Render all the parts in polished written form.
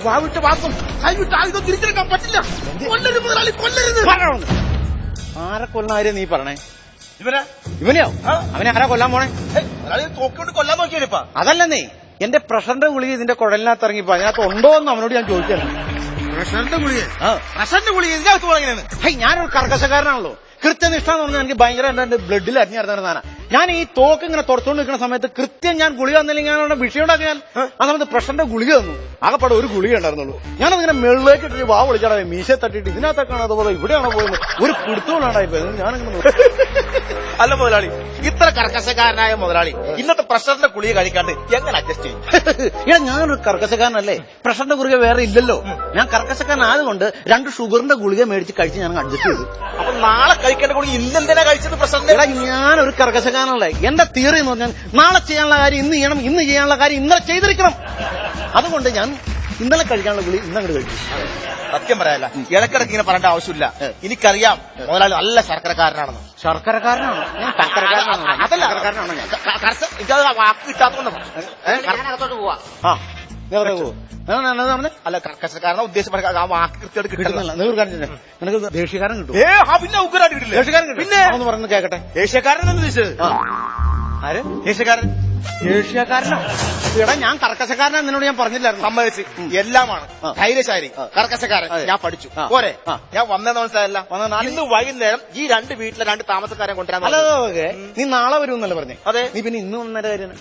വാവിട്ട് വാസം കൈവിട്ട് ആയുധം തിരിച്ചെടുക്കാൻ പറ്റില്ല. കൊല്ലരുത് മുതലാളി, കൊല്ലരുത്. ആരെ കൊല്ലാരെ നീ പറഞ്ഞേ? ഇവനെയോ? അവനെ ആരാ കൊല്ലാൻ പോണേ? തോക്കിക്കൊണ്ട് കൊല്ലാൻ നോക്കിയാലിപ്പാ. അതല്ലെന്നേ, എന്റെ പ്രഷറിന്റെ ഗുളിക ഇതിന്റെ കുഴലിനകത്ത് ഇറങ്ങിപ്പോ അതിനകത്ത് ഉണ്ടോ എന്ന് അവനോട് ഞാൻ ചോദിച്ചാണ്. പ്രഷറിന്റെ ഗുളിക? പ്രഷറിന്റെ ഗുളിക ഇതിനകത്ത് തുടങ്ങിയാണ്. ഞാനൊരു കർക്കശക്കാരനാണല്ലോ. കൃത്യനിഷ്ഠ എന്ന് പറഞ്ഞാൽ എനിക്ക് ഭയങ്കര എന്റെ ബ്ലഡിൽ അരിഞ്ഞിരുന്നതാണ്. ഞാൻ ഈ തോക്ക് ഇങ്ങനെ തുറച്ചുകൊണ്ട് നിൽക്കുന്ന സമയത്ത് കൃത്യം ഞാൻ ഗുളിക തന്നില്ലെങ്കിൽ ഞാൻ അവിടെ വിഷയം ഉണ്ടാക്കിയാൽ ആ സമയത്ത് പ്രഷറിന്റെ ഗുളിക തന്നു. ആകെപ്പാടെ ഒരു ഗുളിക ഉണ്ടായിരുന്നുള്ളൂ. ഞാനതിങ്ങനെ മെള്ളിലേക്ക് ഇട്ടിട്ട് വാ വിളിച്ചാടാ മീശ തട്ടിട്ട് ഇതിനകത്തൊക്കെയാണ് അതുപോലെ ഇവിടെയാണോ പോയത് ഒരു പിടുത്തോളാണ്ടായിപ്പോയത്. ഞാനിങ്ങനെ അല്ല മുതലാളി, ഇത്ര കർക്കശക്കാരനായ മുതലാളി ഇന്നത്തെ പ്രഷറിന്റെ ഗുളിക കഴിക്കാണ്ട് എങ്ങനെ അഡ്ജസ്റ്റ് ചെയ്യും? ഞാനൊരു കർക്കശക്കാരനല്ലേ, പ്രഷറിന്റെ ഗുളിക വേറെ ഇല്ലല്ലോ. ഞാൻ കർക്കശക്കാരനായതുകൊണ്ട് 2 ഷുഗറിന്റെ ഗുളിക മേടിച്ച് കഴിച്ച് ഞാൻ അഡ്ജസ്റ്റ് ചെയ്തു. അപ്പൊ നാളെ കഴിക്കേണ്ട ഗുളിക ഇന്നെന്തിനാ കഴിച്ചത് പ്രഷറിന്റെ? ഞാനൊരു കർക്കശക്കാരനല്ലേ. എന്റെ തിയറി എന്ന് പറഞ്ഞാൽ നാളെ ചെയ്യാനുള്ള കാര്യം ഇന്ന് ചെയ്യണം, ഇന്ന് ചെയ്യാനുള്ള കാര്യം ഇന്നലെ ചെയ്തിരിക്കണം. അതുകൊണ്ട് ഞാൻ ഇന്നലെ കഴിക്കാനുള്ള ഗുളി ഇന്നങ്ങോട്ട് കഴിച്ചു. സത്യം പറയാല്ല, ഇടക്കിടക്ക് ഇങ്ങനെ പറയേണ്ട ആവശ്യമില്ല. എനിക്കറിയാം മുതലാളി നല്ല ശർക്കരക്കാരനാണെന്ന്. ശർക്കരക്കാരനാണോ? ഞാൻ ശർക്കരക്കാരനാണോ? അതല്ല, ശർക്കരക്കാരനാണോ ഞാൻ? എനിക്കത് വാക്ക് കിട്ടാത്തതുകൊണ്ടാണ്. പോവാ. അല്ല, കർക്കശക്കാരനെ ഉദ്ദേശിച്ച ആ വാക്ക് കൃത്യമായിട്ട് കിട്ടുന്നില്ല. നിനക്ക് ദേഷ്യക്കാരൻ കിട്ടും. പിന്നെ ഉഗ്രായിട്ട് കിട്ടില്ല. ദേഷ്യക്കാരൻ കിട്ടും. പിന്നെ ഒന്ന് പറഞ്ഞു കേക്കട്ടെ. ദേഷ്യക്കാരൻ എന്ന് ചോദിച്ചത് ആര്? ദേഷ്യക്കാരൻ. ദേഷ്യക്കാരനോ? എടാ ഞാൻ കർക്കശക്കാരനാ നിന്നോട് ഞാൻ പറഞ്ഞില്ലായിരുന്നു. സമ്മതിച്ച് എല്ലാമാണ്. ധൈര്യശാലി കർക്കശക്കാരൻ ഞാൻ പഠിച്ചു. പോരെ, ഞാൻ വന്നതെന്ന് മനസ്സിലായല്ല. ഇന്ന് വൈകുന്നേരം ഈ 2 വീട്ടിലെ 2 താമസക്കാരെ കൊണ്ടുവരാൻ. അല്ല, നീ നാളെ വരുമെന്നല്ലേ പറഞ്ഞേ? അതെ. നീ പിന്നെ ഇന്ന് വന്നേണ്ട കാര്യം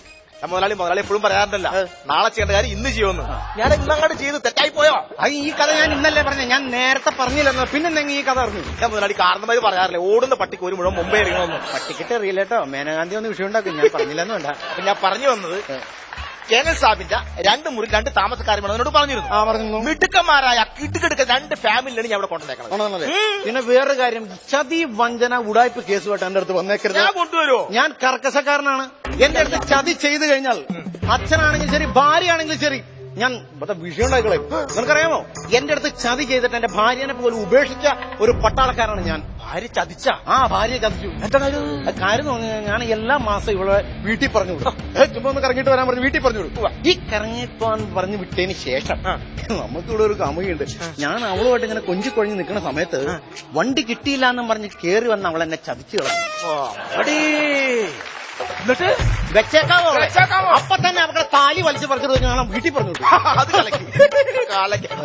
മുതലാളി എപ്പോഴും പറയാറുണ്ടല്ല നാളെ ചെയ്യേണ്ട കാര്യം ഇന്ന് ചെയ്യുമെന്ന്. ഞാൻ ഇന്നങ്ങോട്ട് ചെയ്ത് തെറ്റായി പോയോ? ഈ കഥ ഞാൻ ഇന്നല്ലേ പറഞ്ഞേ? ഞാൻ നേരത്തെ പറഞ്ഞില്ലെന്നോ. പിന്നെ ഈ കഥ അറിഞ്ഞു? ഞാൻ മുതലാളി കാരണമാര് പറയാറില്ലേ ഓടുന്ന പട്ടിക്ക് ഒരു മുഴുവൻ മുമ്പേ എറിയണമെന്ന്. പട്ടിക്കിട്ട് അറിയില്ലേട്ടോ, മേനകാന്തി ഒന്ന് വിഷയം ഉണ്ടാക്കും. ഞാൻ പറഞ്ഞില്ലെന്ന് വേണ്ട. ഞാൻ പറഞ്ഞു വന്നത് കേണൽ സാബിന്റെ 2 മുറി 2 താമസക്കാരും എന്നോട് പറഞ്ഞിരുന്നു. മിടുക്കന്മാരായ കിട്ടുകിടുക്ക 2 ഫാമിലിയാണ് ഞാൻ അവിടെ കൊണ്ടുവന്നേക്കുന്നത്. പിന്നെ വേറൊരു കാര്യം, ചതി വഞ്ചന ഉടായ്പ കേസുമായിട്ട് എന്റെ അടുത്ത് വന്നേക്കരുത്. ഞാൻ കൊണ്ടുവരുമോ? ഞാൻ കർക്കശക്കാരനാണ്. എന്റെ അടുത്ത് ചതി ചെയ്തു കഴിഞ്ഞാൽ അച്ഛനാണെങ്കിലും ശരി ഭാര്യയാണെങ്കിലും ശരി ഞാൻ വിഷയം ഉണ്ടായിക്കളെ. നിനക്കറിയാമോ, എന്റെ അടുത്ത് ചതി ചെയ്തിട്ട് എന്റെ ഭാര്യനെ പോലും ഉപേക്ഷിച്ച ഒരു പട്ടാളക്കാരാണ് ഞാൻ. ഭാര്യ ചതിച്ച? ഭാര്യ ചതിച്ചു. എന്താ കാര്യം തോന്നുന്നു, ഞാൻ എല്ലാ മാസം ഇവിടെ വീട്ടിൽ പറഞ്ഞു വിടും. ചുമ്മാ ഒന്ന് കറങ്ങിട്ട് വരാൻ പറഞ്ഞ് വീട്ടിൽ പറഞ്ഞു വിടും. ഈ കറങ്ങിപ്പോൻ പറഞ്ഞു വിട്ടതിന് ശേഷം നമുക്കിവിടെ ഒരു കാമുകയുണ്ട്. ഞാൻ അവളുമായിട്ട് ഇങ്ങനെ കൊഞ്ചിക്കൊഴിഞ്ഞ് നിൽക്കുന്ന സമയത്ത് വണ്ടി കിട്ടിയില്ല എന്നും പറഞ്ഞ് കേറി വന്ന് അവൾ എന്നെ ചതിച്ചു കളഞ്ഞു. എന്നിട്ട് വെച്ചേക്കാവോ? അപ്പൊ തന്നെ അവരുടെ താലി വലിച്ചു പറിച്ചത് കാണാൻ വീട്ടിൽ പറഞ്ഞു. അത് കലക്കി.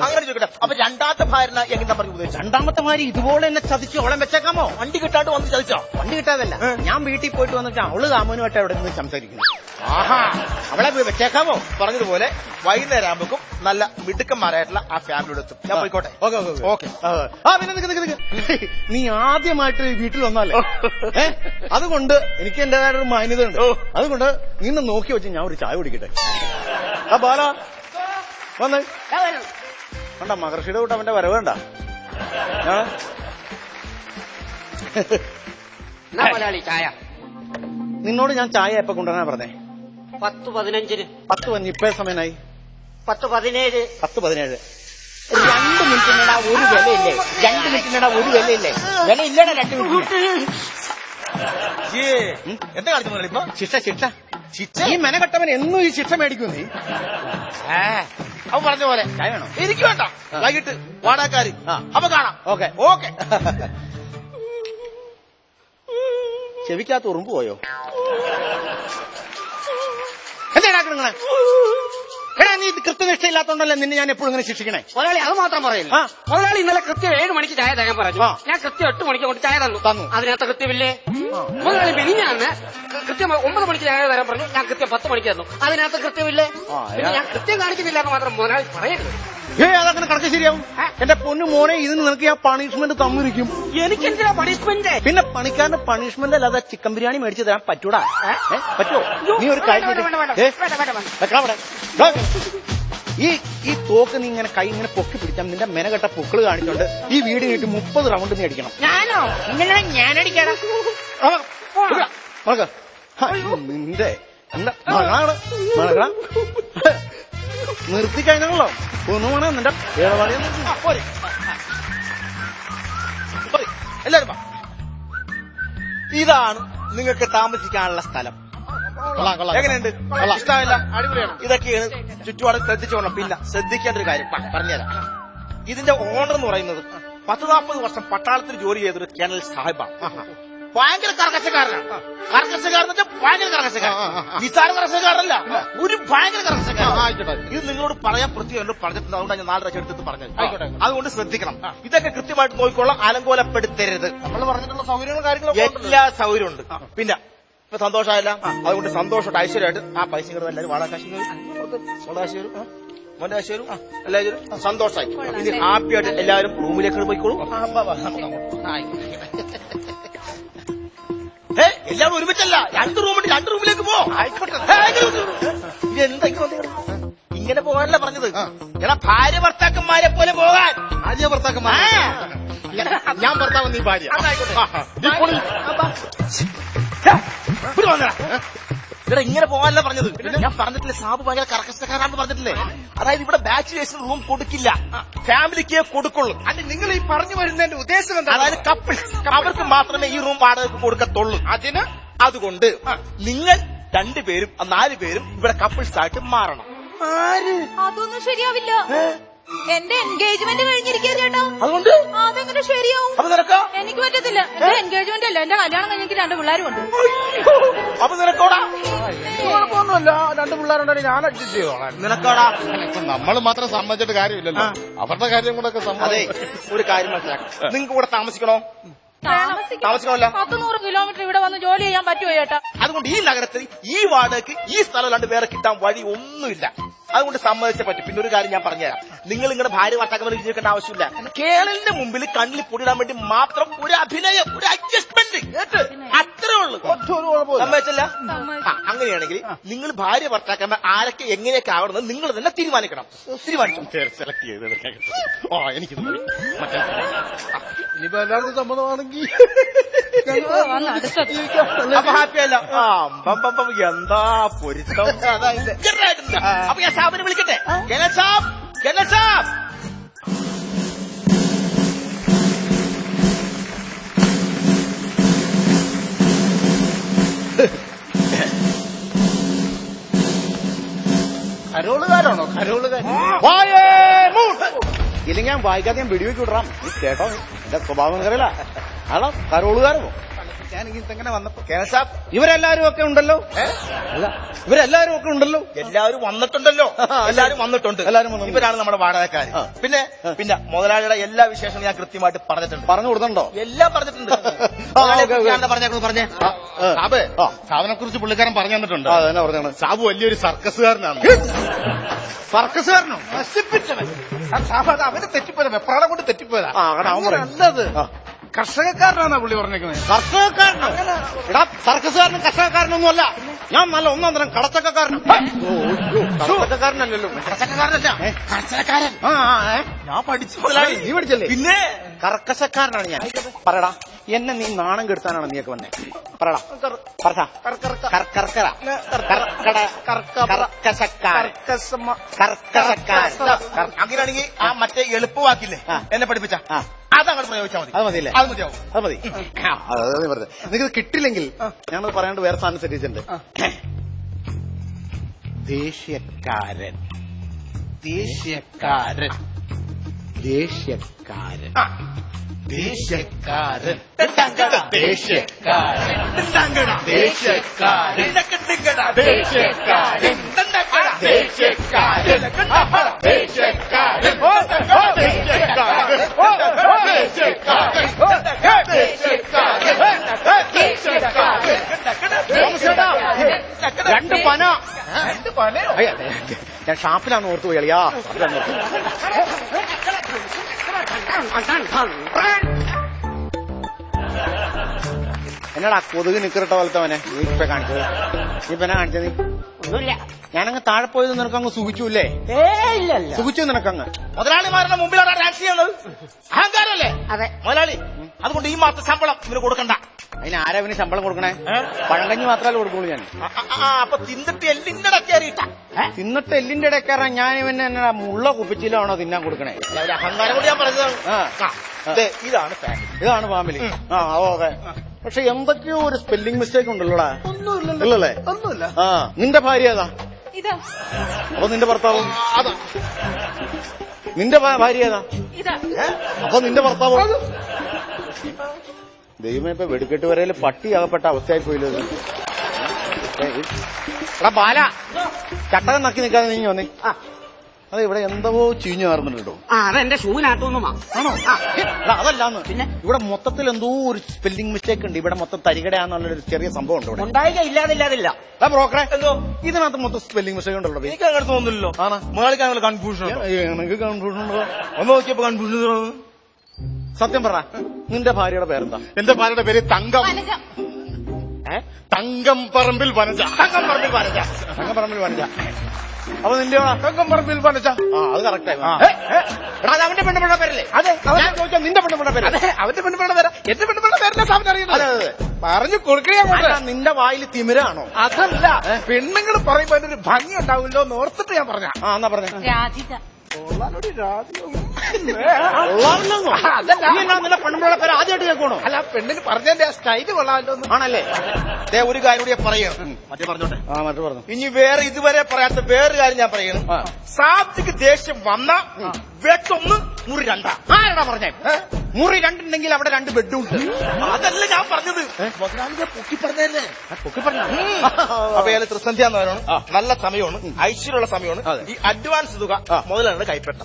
അങ്ങനെ ചോദിക്കട്ടെ, അപ്പൊ 2ാമത്തെ ഭാര്യ എങ്ങനെ പറഞ്ഞു ഉപദേശിച്ചു? 2ാമത്തെ ഭാര്യ ഇതുപോലെ എന്നെ ചതിച്ചു. അവളെ വെച്ചേക്കാമോ? വണ്ടി കിട്ടാണ്ട് വന്ന് ചതിച്ചോ? വണ്ടി കിട്ടാതല്ല, ഞാൻ വീട്ടിൽ പോയിട്ട് വന്നിട്ട് അവള് കാമുനുമായിട്ട് അവിടെ നിന്ന് സംസാരിക്കുന്നു. അവളെ വെച്ചേക്കാമോ? പറഞ്ഞതുപോലെ വൈകുന്നേരം ആകുമ്പോഴേക്കും നല്ല മിടുക്കന്മാരായിട്ടുള്ള ആ ഫാമിലിയോട് എത്തും. ഞാൻ പോയിക്കോട്ടെ. ഓക്കെ. പിന്നെ നീ ആദ്യമായിട്ട് വീട്ടിൽ വന്നാലേ, അതുകൊണ്ട് എനിക്ക് എന്റേതായൊരു മാന്യത ഉണ്ട്. അതുകൊണ്ട് നിന്ന് നോക്കി വെച്ച് ഞാൻ ഒരു ചായ കുടിക്കട്ടെ. ബാല വന്നേ. വേണ്ട, മഹർഷിയുടെ കൂട്ട് അവന്റെ വരവേണ്ട. ചായ നിന്നോട് ഞാൻ ചായ എപ്പോ കൊണ്ടുവരാനാ പറഞ്ഞേ? 10:15. 10:15. ഇപ്പേ സമയനായി 10:17. 10:17. 2 മിനിറ്റിനടാ ഒരു വിലയില്ലേ? 2 മിനിറ്റിനടാ ഒരു വിലയില്ലേ? വിലയില്ലടാ 2 മിനിറ്റ്. എന്താ കാണിച്ചു ഇപ്പൊ? ശിക്ഷ. ഈ മെനകെട്ടവൻ എന്നും ഈ ശിക്ഷ മേടിക്കും. നീ അവൻ പറഞ്ഞ പോലെ ചായ വേണോ? എനിക്ക് വേണ്ട. വൈകിട്ട് വാടകക്കാര്. അപ്പൊ കാണാം. ഓക്കെ. ചെവിക്കകത്ത് ഉറുമ്പ് പോയോ? എന്താ നിങ്ങളെ? എടാ, നീ കൃത്യനിഷ്ഠയില്ലാത്തോണ്ടല്ലേ നിന്നെ ഞാൻ എപ്പോഴും ഇങ്ങനെ ശിക്ഷിക്കണേ? മുതലാളി അത് മാത്രം പറയില്ല. മുതലാളി ഇന്നലെ കൃത്യം 7 മണിക്ക് ചായ തരാൻ പറഞ്ഞു. ഞാൻ കൃത്യം 8 മണിക്ക് കൊണ്ട് ചായ തന്നു. അതിനകത്ത് കൃത്യമില്ലേ? മുതലാളി മിനിഞ്ഞാന്ന് കൃത്യം 9 മണിക്ക് ചായ തരാൻ പറഞ്ഞു. ഞാൻ കൃത്യം 10 മണിക്ക് തന്നു. അതിനകത്ത് കൃത്യമില്ലേ? പിന്നെ ഞാൻ കൃത്യം കാണിക്കുന്നില്ല എന്ന് മാത്രം മുതലാളി പറയരുത്. അതങ്ങനെ കണക്ക് ശരിയാവും. എന്റെ പൊന്നു മോനെ, ഇതിന് നിനക്ക് ഞാൻ പണിഷ്മെന്റ് തന്നിരിക്കും. എനിക്കെന്തിനാ പണിഷ്മെന്റ്? പിന്നെ പണിക്കാരന്റെ പണിഷ്മെന്റ് അല്ലാതെ ചിക്കൻ ബിരിയാണി മേടിച്ച് തരാൻ പറ്റൂടാ? പറ്റുമോ? നീ ഒരു കാര്യം ഈ തോക്ക് നീ ഇങ്ങനെ കൈ ഇങ്ങനെ പൊക്കി പിടിച്ചാൽ നിന്റെ മെനകെട്ട പൊക്കിള് കാണിച്ചോണ്ട് ഈ വീട് കിട്ടി 30 റൗണ്ട് നീ അടിക്കണം. ഞാനോ? ഇന്നലെ ഞാനടിക്കണം. നിന്റെ നിർത്തി കഴിഞ്ഞാണല്ലോ ഒന്നും വേണം നിന്റെ എല്ലാരും. ഇതാണ് നിങ്ങൾക്ക് താമസിക്കാനുള്ള സ്ഥലം. എങ്ങനെയുണ്ട്? ഇഷ്ടമായില്ല? അടിപൊളിയാണ്. ഇതൊക്കെയാണ് ചുറ്റുപാട് ശ്രദ്ധിച്ചോണം. പിന്നെ ശ്രദ്ധിക്കേണ്ട ഒരു കാര്യം പറഞ്ഞുതരാം. ഇതിന്റെ ഓണർ എന്ന് പറയുന്നത് 10-40 വർഷം പട്ടാളത്തിൽ ജോലി ചെയ്തൊരു കേണൽ സാഹിബാണ്. ഭയങ്കര കർക്കശക്കാരനാണ്. കർക്കശക്കാരെന്ന് വെച്ചാൽ ഭയങ്കര കർക്കശക്കാരൻ. നിസാര കർക്കശക്കാരനല്ല, ഒരു ഭയങ്കര കർക്കശക്കാരൻ. ഇത് നിങ്ങളോട് പറയാൻ പ്രത്യേകം പറഞ്ഞിട്ടുണ്ട്. അതുകൊണ്ടാണ് ഞാൻ 4 പ്രാവശ്യം എടുത്തിട്ട് പറഞ്ഞത്. അതുകൊണ്ട് ശ്രദ്ധിക്കണം. ഇതൊക്കെ കൃത്യമായിട്ട് നോക്കിക്കൊള്ളാം. അലങ്കോലപ്പെടുത്തരുത്. നമ്മൾ പറഞ്ഞിട്ടുള്ള സൗകര്യങ്ങളും കാര്യങ്ങളും എല്ലാ സൗകര്യവും ഉണ്ട്. പിന്നെ ഇപ്പൊ സന്തോഷമായില്ല, അതുകൊണ്ട് സന്തോഷമായിട്ട് ഐശ്വര്യമായിട്ട് ആ പൈസ കിട്ടുന്ന എല്ലാവരും വാടകാശി വരും, മോന്റെ കാശ് വരും, എല്ലാവരും സന്തോഷമായി. ഇത് ഹാപ്പിയായിട്ട് എല്ലാവരും റൂമിലേക്ക് പോയിക്കോളൂ. എല്ലാവരും ഒരുമിച്ചല്ല, 2 റൂമുണ്ട്, 2 റൂമിലേക്ക് പോ. ഇങ്ങനെ പോകാനല്ല പറഞ്ഞത്. എടാ ഭാര്യ ഭർത്താക്കന്മാരെ പോലെ പോകാൻ. ഭാര്യ ഭർത്താക്കന്മാർ, ഞാൻ ഭർത്താവ്, നീ ഭാര്യ. ഇവിടെ ഇങ്ങനെ പോകാനല്ല പറഞ്ഞത്. ഞാൻ പറഞ്ഞിട്ടില്ലേ സാബ് ഭയങ്കര കർക്കശക്കാരാണെന്ന് പറഞ്ഞിട്ടില്ലേ? അതായത് ഇവിടെ ബാച്ചിലേഴ്സിന് റൂം കൊടുക്കില്ല, ഫാമിലിക്ക് കൊടുക്കുള്ളൂ. അല്ല, നിങ്ങൾ ഈ പറഞ്ഞു വരുന്നതിന്റെ ഉദ്ദേശം എന്താ? അതായത് കപ്പിൾസ്, അവർക്ക് മാത്രമേ ഈ റൂം വാടക കൊടുക്കത്തുള്ളൂ. അതുകൊണ്ട് നിങ്ങൾ 2 പേരും 4 പേരും ഇവിടെ കപ്പിൾസ് ആയിട്ട് മാറണം. അതൊന്നും ശരിയാവില്ല. എന്റെ എൻഗേജ്മെന്റ് കഴിഞ്ഞിരിക്കുക ചേട്ടാ. അതുകൊണ്ട് അതെങ്ങനെ ശരിയാവും? അപ്പൊ നിനക്കോ? എനിക്ക് പറ്റത്തില്ല. എന്റെ എൻഗേജ്മെന്റ് അല്ല, എന്റെ കല്യാണം കഴിഞ്ഞെങ്കിൽ 2 പിള്ളേരുണ്ട്. അപ്പൊ നിനക്കോടാ? കുഴപ്പമൊന്നുമല്ല, 2 പിള്ളേരുണ്ടെങ്കിൽ ഞാൻ അഡ്ജസ്റ്റ് ചെയ്തോളാം. നിനക്കോടാ? നമ്മൾ മാത്രം സമ്മതിച്ചിട്ട് കാര്യമില്ലല്ലോ, അവരുടെ കാര്യം കൂടെ ഒക്കെ. അതെ, ഒരു കാര്യം മനസ്സിലാക്കാം. നിങ്ങൾക്ക് ഇവിടെ താമസിക്കണോ? താമസിക്കണമല്ല. 100 കിലോമീറ്റർ ഇവിടെ വന്ന് ജോലി ചെയ്യാൻ പറ്റുമോ ചേട്ടാ? അതുകൊണ്ട് ഈ നഗരത്തിൽ ഈ വാടകയ്ക്ക് ഈ സ്ഥലം അല്ലാണ്ട് വേറെ കിട്ടാൻ വഴി ഒന്നുമില്ല. അതുകൊണ്ട് സമ്മതിച്ചേ പറ്റും. പിന്നെ ഒരു കാര്യം ഞാൻ പറഞ്ഞുതരാം. നിങ്ങൾ നിങ്ങളുടെ ഭാര്യ ഭർത്താക്കന്മാർ ജീവിക്കേണ്ട ആവശ്യമില്ല. കേരളിന്റെ മുമ്പിൽ കണ്ണിൽ പൊടിയിടാൻ വേണ്ടി മാത്രം ഒരു അഭിനയം, ഒരു അഡ്ജസ്റ്റ്മെന്റ്, അത്രേ ഉള്ളൂ. സമ്മതിച്ചല്ല? അങ്ങനെയാണെങ്കിൽ നിങ്ങൾ ഭാര്യ ഭർത്താക്കന്മാർ ആരൊക്കെ എങ്ങനെയൊക്കെ ആവണമെന്ന് നിങ്ങൾ തന്നെ തീരുമാനിക്കണം. തീരുമാനിച്ചു സെലക്ട് ചെയ്ത് എനിക്ക് ഇനിയിപ്പോ എല്ലാവർക്കും സമ്മതമാണെങ്കിൽ അപ്പൊ ഹാപ്പിയല്ല. എന്താ പൊരുത്തം. അപ്പൊ ഞാൻ സാബിനെ വിളിക്കട്ടെ. കരോളുകാരാണോ? കരോളുകാരൻ ഇല്ലെങ്കിൽ ഞാൻ വായിക്കാതെ ഞാൻ വെടിവെച്ച് വിടാം. നീ കേട്ടോ, എന്റെ സ്വഭാവം കറിയില്ല. ആണോ കരോളുകാരോ? ഞാൻ ഇങ്ങനെ വന്നപ്പോ ഇവരെല്ലാരും ഒക്കെ ഉണ്ടല്ലോ. ഇവരെല്ലാരും ഒക്കെ ഉണ്ടല്ലോ. എല്ലാവരും വന്നിട്ടുണ്ടല്ലോ. എല്ലാവരും വന്നിട്ടുണ്ട്. ഇവരാണ് നമ്മുടെ വാടകക്കാര്. പിന്നെ മുതലാളിയുടെ എല്ലാ വിശേഷങ്ങളും ഞാൻ കൃത്യമായിട്ട് പറഞ്ഞിട്ടുണ്ട്. പറഞ്ഞു കൊടുക്കണ്ടോ? എല്ലാം പറഞ്ഞിട്ടുണ്ട്. പറഞ്ഞേ സാബിനെ കുറിച്ച് പുള്ളിക്കാരൻ പറഞ്ഞു തന്നിട്ടുണ്ട്. അതെന്നെ പറഞ്ഞാണ്. സാബു വലിയൊരു സർക്കസുകാരനാണ്. സർക്കസുകാരനോ? നശിപ്പിച്ചവൻ. അവന് തെറ്റിപ്പോയതാ, വെപ്രാളം കൊണ്ട് തെറ്റിപ്പോയതാ. നല്ലത് കർഷകക്കാരനാണ് പുള്ളി പറഞ്ഞേക്കുന്നത്. കർഷകക്കാരനോ? എടാ, സർക്കസുകാരനും കർഷകക്കാരനൊന്നും അല്ല. ഞാൻ നല്ല 1 തരം കടച്ചക്കാരനും. കടച്ചക്കാരനല്ലല്ലോ. കടച്ചക്കാരനല്ല, കർഷകക്കാരൻ. ഞാൻ പഠിച്ചു. നീ പഠിച്ചല്ലേ? പിന്നെ കർക്കശക്കാരനാണ് ഞാൻ. പറയടാ, എന്നെ നീ നാണം കെടുത്താനാണ് നീയൊക്കെ വന്നേ? പറയടാ. അങ്ങനെയാണെങ്കിൽ ആ മറ്റേ എളുപ്പവാക്കില്ലേ എന്നെ പഠിപ്പിച്ച അതങ്ങോട്ട് പ്രയോഗിച്ചാൽ മതി. അത് മതിയല്ലേ? അത് മതിയാവും. അത് മതി. നിങ്ങൾക്ക് കിട്ടില്ലെങ്കിൽ ഞാനത് പറയാണ്ട് വേറെ സാധനം ശ്രദ്ധിച്ചിട്ടുണ്ട്. ദേഷ്യക്കാരൻ. ദേഷ്യക്കാരൻ. ദേഷ്യക്കാരൻ. ദേഷ്യക്കാരൻ. ദേഷ്യക്കാരൻ. ദേഷ്യക്കാരൻ. ദേഷ്യക്കാരൻ. ദേഷ്യക്കാരൻ. രണ്ട് പന. ഞാൻ ഷാപ്പിലാണ് ഓർത്തു പോയി അളിയാ. എന്നടാ കൊതുക് നിക്കറിട്ട പോലത്തവനെ നീ ഇപ്പൊ കാണിച്ചത്? നീ ഇപ്പൊ എന്നാ കാണിച്ചത്? നീ ഒന്നുമില്ല. ഞാനങ്ങ് താഴെ പോയത് നിനക്കങ്ങ് സുഖിച്ചുല്ലേ? സുഖിച്ചു നിനക്കങ്ങ്. മുതലാളിമാരുടെ മുമ്പിലാണ് ഡാൻസ് ചെയ്യുന്നത്. അഹങ്കാരമല്ലേ? അതെ മുതലാളി. അതുകൊണ്ട് ഈ മാസത്തെ ശമ്പളം ഇവര് കൊടുക്കണ്ട. അതിന് ആരവന് ശമ്പളം കൊടുക്കണേ? പഴങ്കഞ്ഞി മാത്രമല്ലേ കൊടുക്കുള്ളൂ ഞാൻ. അപ്പൊ തിന്നിട്ട് എല്ലിന്റെ ഇടക്കേറിയിട്ട തിന്നിട്ട് എല്ലിന്റെ ഇടക്കേറാൻ ഞാൻ ഇവന്നെ എന്നാ മുള്ള കുപ്പിച്ചിലാണോ തിന്നാൻ കൊടുക്കണേ? അഹങ്കാരം കൊണ്ട് ഞാൻ പറഞ്ഞത്. ഇതാണ് ഫാമിലി. ഇതാണ് ഫാമിലി. അതെ. പക്ഷെ എന്തൊക്കെയോ ഒരു സ്പെല്ലിംഗ് മിസ്റ്റേക്ക് ഉണ്ടല്ലോടാ. ഒന്നുമില്ലല്ലോ. ഇല്ലല്ലേ? ഒന്നുമില്ല. ആ, നിന്റെ ഭാര്യ ഏതാ? ഇതാ അപ്പൊ നിന്റെ ഭർത്താവോ? അതാ നിന്റെ ഭാര്യ ഏതാ? ഇതാ അപ്പൊ നിന്റെ ഭർത്താവോ? ദൈവമേ, ഇപ്പൊ വെടിക്കെട്ട് വരയില് പട്ടി അകപ്പെട്ട അവസ്ഥയായി പോയില്ലോ. എടാ ബാല, ചട്ടകം നക്കി നിൽക്കാതെ നീ വന്നേ. അതെ, ഇവിടെ എന്തോ ചീഞ്ഞു മാറുന്നുണ്ടോ? അതെന്റെ ഷൂവിനകത്തൊന്നും ആണോ? അതല്ലാന്ന്. പിന്നെ ഇവിടെ മൊത്തത്തിൽ എന്തോ ഒരു സ്പെല്ലിംഗ് മിസ്റ്റേക്ക് ഉണ്ട്. ഇവിടെ മൊത്തം തരികടയാന്നുള്ളൊരു ചെറിയ സംഭവം ഉണ്ട് ഇവിടെ. ഉണ്ടായില്ല, ഇല്ലാതില്ല. ബ്രോക്കറെ, എന്തോ ഇതിനകത്ത് മൊത്തം സ്പെല്ലിംഗ് മിസ്റ്റേക്ക് ഉണ്ടല്ലോ. എനിക്ക് അങ്ങനെ തോന്നുന്നില്ലല്ലോ. ആണോ? മുകളിൽ കൺഫ്യൂഷൻ എനിക്ക് കൺഫ്യൂഷൻ ഉണ്ടോ? ഒന്ന് നോക്കിയപ്പോ കൺഫ്യൂഷൻ. സത്യം പറ, നിന്റെ ഭാര്യയുടെ പേരെന്താ? എന്റെ ഭാര്യയുടെ പേര് തങ്കം. വനജ. തങ്കം പറമ്പിൽ വനജ. തങ്കം പറമ്പിൽ വനജ. തങ്കം പറമ്പിൽ വനജ. അപ്പൊ നിന്റെ തങ്കം പറമ്പിൽ വനജ. അത് കറക്റ്റായി. അവന്റെ പെണ്ണുപിള്ള പേരല്ലേ? അതെ, ഞാൻ ചോദിച്ചാൽ നിന്റെ പെണ്ണുപിള്ള പേര്. അവന്റെ പെണ്ണുപിള്ള പേര് എന്റെ പെണ്ണുപിള്ള പേരിലെ സാധനം അറിയുന്നത്. അതെ അതെ, പറഞ്ഞു കൊടുക്കുക. നിന്റെ വായിൽ തിമിരാണോ? അതല്ല, പെണ്ണുങ്ങൾ പറയുമ്പോ അതിനൊരു ഭംഗി ഉണ്ടാവില്ലോ എന്ന് ഓർത്തിട്ട് ഞാൻ പറഞ്ഞ. എന്നാ പറഞ്ഞേ. രാധിക. നിന്റെ പെണ്ണുപിള്ള പേര് ആദ്യമായിട്ട് കേൾക്കണോ? അല്ല, പെണ്ണിന് പറഞ്ഞതിന്റെ ആ സ്റ്റൈല് കൊള്ളാമല്ലോ. ആണല്ലേ? ഒരു കാര്യം കൂടി പറയണം. മറ്റേ പറഞ്ഞോട്ടെ. മറ്റു പറഞ്ഞു. ഇനി വേറെ ഇതുവരെ പറയാത്ത വേറൊരു കാര്യം ഞാൻ പറയണം. സാബ്ജിക്ക് ദേഷ്യം വന്ന വെട്ടൊന്ന് മുറി രണ്ടാ. ആരാടാ പറഞ്ഞേ? മുറി രണ്ടുണ്ടെങ്കിൽ അവിടെ 2 ബെഡുണ്ട്. അതല്ല ഞാൻ പറഞ്ഞത്. പൊക്കി പറഞ്ഞല്ലേ? പൊക്കി പറഞ്ഞ. അപ്പൊ അയാൾ ത്രിസന്ധ്യ എന്ന് പറയുന്നത് നല്ല സമയമാണ്, ഐശ്വര്യമുള്ള സമയമാണ്. ഈ അഡ്വാൻസ് തുക മുതലാണ് കൈപ്പെട്ട.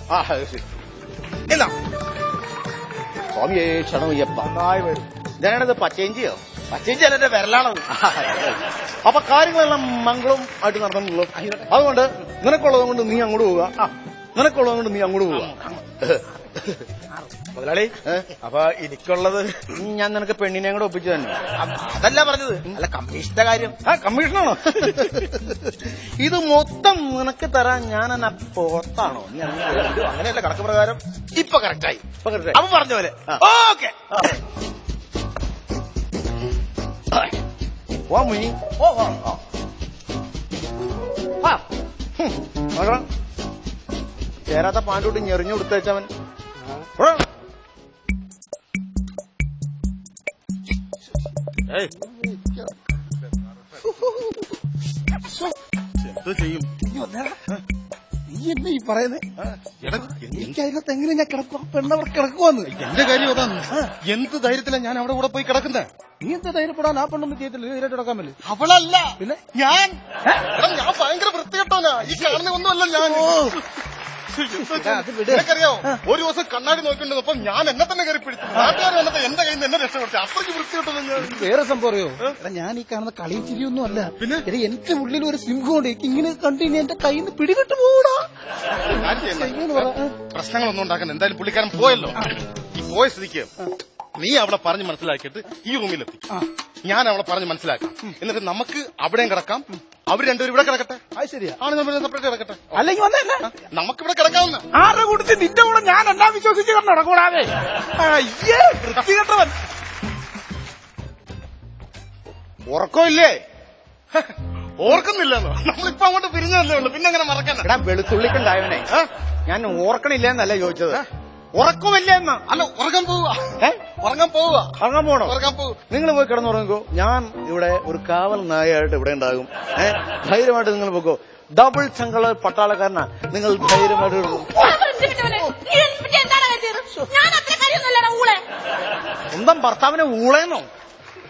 എന്നാ സ്വാമിയേ ക്ഷണമയ്യപ്പ. ഞാനത് പച്ചേഞ്ചിയോ? പച്ചേഞ്ചി എന്റെ വിരലാണത്. അപ്പൊ കാര്യങ്ങളെല്ലാം മംഗളം ആയിട്ട് നടന്നുള്ളൂ. അതുകൊണ്ട് നിനക്കുള്ളത് കൊണ്ട് നീ അങ്ങോട്ട് പോവുക. നിനക്കുള്ളത് കൊണ്ട് നീ അങ്ങോട്ട് പോവുക. മുതലാളി, അപ്പൊ എനിക്കുള്ളത് ഞാൻ നിനക്ക് പെണ്ണിനെ കൂടെ ഒപ്പിച്ചു തന്നെ. അതല്ല പറഞ്ഞത്. അല്ല, കമ്മീഷന്റെ കാര്യം. കമ്മീഷനാണോ? ഇത് മൊത്തം നിനക്ക് തരാൻ ഞാൻ എന്നാ പുറത്താണോ? അങ്ങനെയല്ല, കണക്ക് പ്രകാരം ഇപ്പൊ കറക്റ്റായി. അപ്പൊ പറഞ്ഞ പോലെ. ഓക്കെ. ചേരാത്ത പാൻഡൂട്ടി ഞെറിഞ്ഞു കൊടുത്തവൻ. എന്ത് ചെയ്യും? നീ എന്താ ഈ പറയുന്നത്? എനിക്ക് അതിനകത്ത് എങ്ങനെ ഞാൻ കിടക്കുക? പെണ്ണവർ കിടക്കുവന്ന്. എന്റെ കാര്യം അതാണ്. എന്ത് ധൈര്യത്തിലാണ് ഞാൻ അവിടെ കൂടെ പോയി കിടക്കുന്നത്? നീ എന്താ ധൈര്യപ്പെടാൻ? ആ പെണ്ണൊന്നും ചെയ്തില്ല. ധൈര്യമായിട്ട് കിടക്കാൻ പറ്റില്ല. അവളല്ല, പിന്നെ ഞാൻ ഭയങ്കര വൃത്തികെട്ടോനാ. ഈ കാണുന്ന ഒന്നുമല്ല ഞാൻ. നിനക്കറിയോ, ഒരു ദിവസം കണ്ണാടി നോക്കിണ്ടപ്പോ ഞാൻ എന്നെ തന്നെ കയറി പിടിച്ചു. നാട്ടുകാർ വന്നിട്ട് എന്റെ കയ്യിൽ നിന്ന് എന്നെ രക്ഷപ്പെടുത്തി. അത്രയ്ക്ക് വൃത്തികെട്ടത് ഞാൻ. വേറെ സംഭവം അറിയോ? ഞാൻ ഈ കാണുന്ന കളി ചിരിയൊന്നും അല്ല. പിന്നെ എന്റെ ഉള്ളിൽ ഒരു സിംഹമുണ്ട്. എനിക്ക് ഇങ്ങനെ കണ്ടു ഇനി എന്റെ കയ്യിൽ നിന്ന് പിടികിട്ട് പോകൂടാ. പ്രശ്നങ്ങളൊന്നും ഉണ്ടാക്കാൻ എന്തായാലും പുള്ളിക്കാരൻ പോയല്ലോ. ഈ പോയ സ്ഥിതിക്ക് നീ അവളെ പറഞ്ഞ് മനസ്സിലാക്കിയിട്ട് ഈ റൂമിലെത്തി. ഞാൻ അവളെ പറഞ്ഞ് മനസ്സിലാക്കാം. എന്നിട്ട് നമുക്ക് അവിടെയും കിടക്കാം. അവർ രണ്ടുപേരും ഇവിടെ കിടക്കട്ടെ. അത് ശരിയാ. ആണ് നമ്മൾ സെപ്പറേറ്റ് കിടക്കട്ടെ. അല്ലെങ്കിൽ വന്നല്ലേ നമുക്കിവിടെ കിടക്കാവുന്ന. ആരുടെ കൂട്ടത്തിൽ നിന്റെ കൂടെ ഞാൻ എന്നാ വിശ്വസിച്ച് നടക്കൂടാതെ. വൃത്തികെട്ടവൻ. ഉറക്കമില്ലേ? ഓർക്കുന്നില്ലെന്നോ? നമ്മളിപ്പോ അങ്ങോട്ട് പിരിഞ്ഞതല്ലേ ഉള്ളു. പിന്നെ അങ്ങനെ മറക്കാൻ. എടാ വെളുത്തുള്ളിക്കുണ്ടായവനെ ഞാൻ ഓർക്കണില്ലെന്നല്ല ചോദിച്ചത്. ഉറക്കമില്ലെന്ന്. അല്ല, ഉറങ്ങാൻ പോവുക. ഉറങ്ങാൻ പോവുക. ഉറങ്ങാൻ പോകണോ? ഉറങ്ങാൻ പോവുക. നിങ്ങൾ പോയി കിടന്നുറങ്ങിക്കോ. ഞാൻ ഇവിടെ ഒരു കാവൽ നായയായിട്ട് ഇവിടെ ഉണ്ടാകും. ധൈര്യമായിട്ട് നിങ്ങൾ പോക്കോ. ഡബിൾ ചങ്കള പട്ടാളക്കാരനാ. നിങ്ങൾ ധൈര്യമായിട്ട് സ്വന്തം ഭർത്താവിനെ ഊളേന്നോ?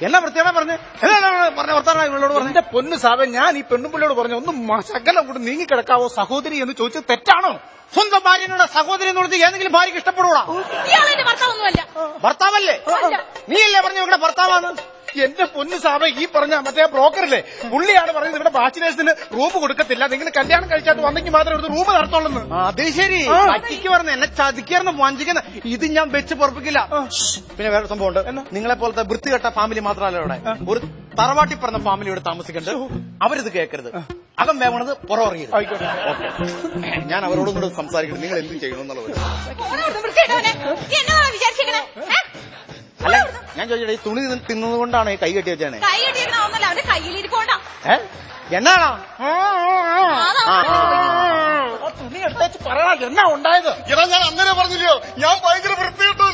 എന്നാ വൃത്തിയോടെ പറഞ്ഞേ? പറഞ്ഞ ഭർത്താവാണ് ഇവളോട് പറഞ്ഞു. എന്റെ പൊന്നു സാബൻ, ഞാൻ ഈ പെണ്ണുപിള്ളയോട് പറഞ്ഞു ഒന്ന് ശകലം കൂടെ നീങ്ങിക്കിടക്കാവോ സഹോദരി എന്ന് ചോദിച്ചത് തെറ്റാണോ? സ്വന്തം ഭാര്യനോട് സഹോദരി എന്ന് വിളിച്ച് ഏതെങ്കിലും ഭാര്യക്ക് ഇഷ്ടപ്പെടൂടാ? ഭർത്താവല്ലേ? നീയല്ലേ പറഞ്ഞു ഇവിടെ ഭർത്താവാണ്? എന്റെ പൊന്നു സാബ, ഈ പറഞ്ഞ മറ്റേ ബ്രോക്കറില്ലേ, പുള്ളിയാണ് പറയുന്നത് ഇവിടെ ബാച്ചിലേഴ്സിന് റൂം കൊടുക്കത്തില്ല. നിങ്ങൾ കല്യാണം കഴിച്ചാൽ വന്നെങ്കിൽ മാത്രമേ ഒരു റൂം നടത്തുള്ളൂ. അത് ശരി. പറ്റിക്ക് പറഞ്ഞു എന്നെ ചതിക്കാർന്ന് വഞ്ചിക്കുന്ന ഇത് ഞാൻ വെച്ച് പൊറപ്പിക്കില്ല. പിന്നെ വേറെ സംഭവം ഉണ്ട്. നിങ്ങളെ പോലത്തെ വൃത്തികെട്ട ഫാമിലി മാത്രമല്ല ഇവിടെ. ഒരു തറവാട്ടി പറഞ്ഞ ഫാമിലി ഇവിടെ താമസിക്കുന്നുണ്ട്. അവരിത് കേൾക്കരുത്. അകം വേണത് പുറമറിയത്. ആയിക്കോട്ടെ. ഞാൻ അവരോടും കൂടെ സംസാരിക്കണം. നിങ്ങൾ എന്ത് ചെയ്യണമെന്നുള്ളത്. അല്ല, ഞാൻ ചോദിച്ചേ, ഈ തുണി തിന്നത് കൊണ്ടാണ് ഈ കൈ കെട്ടി വെച്ചാണ്? എന്നാണോ തുണി എടുത്തേച്ച് പറയണം എന്നാ ഉണ്ടായത്? ഞാൻ അന്നേരം പറഞ്ഞില്ലയോ ഞാൻ ഭയങ്കര വൃത്തികെട്ടു.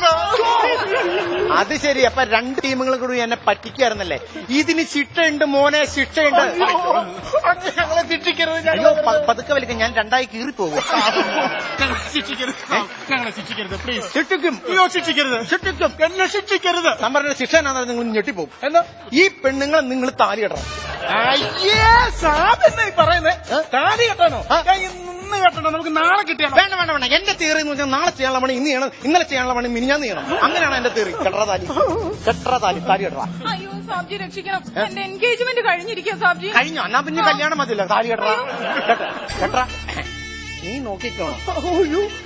അത് ശരി. അപ്പൊ രണ്ട് ടീമുകൾ കൂടി എന്നെ പറ്റിക്കായിരുന്നല്ലേ? ഇതിന് ശിക്ഷയുണ്ട് മോനെ, ശിക്ഷയുണ്ട്. ഞങ്ങളെ ശിക്ഷിക്കരുത്. അയ്യോ പതുക്കെ വലിക്കും, ഞാൻ രണ്ടായി കീറിപ്പോകും. ശിക്ഷിക്കരുത്, ഞങ്ങളെ ശിക്ഷിക്കരുത് പ്ലീസ്. ശിക്ഷിക്കും. അയ്യോ ശിക്ഷിക്കരുത്, ശിക്ഷിക്കും. എന്നെ ശിക്ഷിക്കരുത്. ഞാൻ പറഞ്ഞ ശിക്ഷ എന്നാ നിങ്ങൾ ഞെട്ടിപ്പോകും. എന്താ ഈ പെണ്ണുങ്ങളെ നിങ്ങൾ താലി കെട്ടണം. അയ്യേ സാബെന്നെ പറയുന്നേ. താലി കെട്ടണോ? ഇന്ന് കെട്ടണോ? നമുക്ക് നാളെ കിട്ടിയാലോ? വേണ്ട വേണ്ട വേണ്ട. എന്റെ തിയറി എന്ന് വെച്ചാൽ നാളെ ചെയ്യാനുള്ള പണി ഇന്ന് ചെയ്യണം, ഇന്നലെ ചെയ്യാനുള്ള പണി മിനിഞ്ഞാന്ന് ചെയ്യണം. അങ്ങനെയാണ് എന്റെ തിയറി. കെട്ടറ താലി, കെട്ടറ താലി, താലി കെട്ടറ. അയ്യോ സാബ്ജി രക്ഷിക്കണം, എന്റെ എൻഗേജ്മെന്റ് കഴിഞ്ഞിരിക്കുക സാബ്ജി. കഴിഞ്ഞോ? എന്നാ പിന്നെ കല്യാണം മതിയല്ലോ. താലി കെട്ടറ, കെട്ടറ. നീ നോക്കിക്കോണം.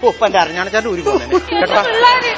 ഓ എന്റെ അറിഞ്ഞാണിച്ചാന്റെ ഒരു പിള്ളേര്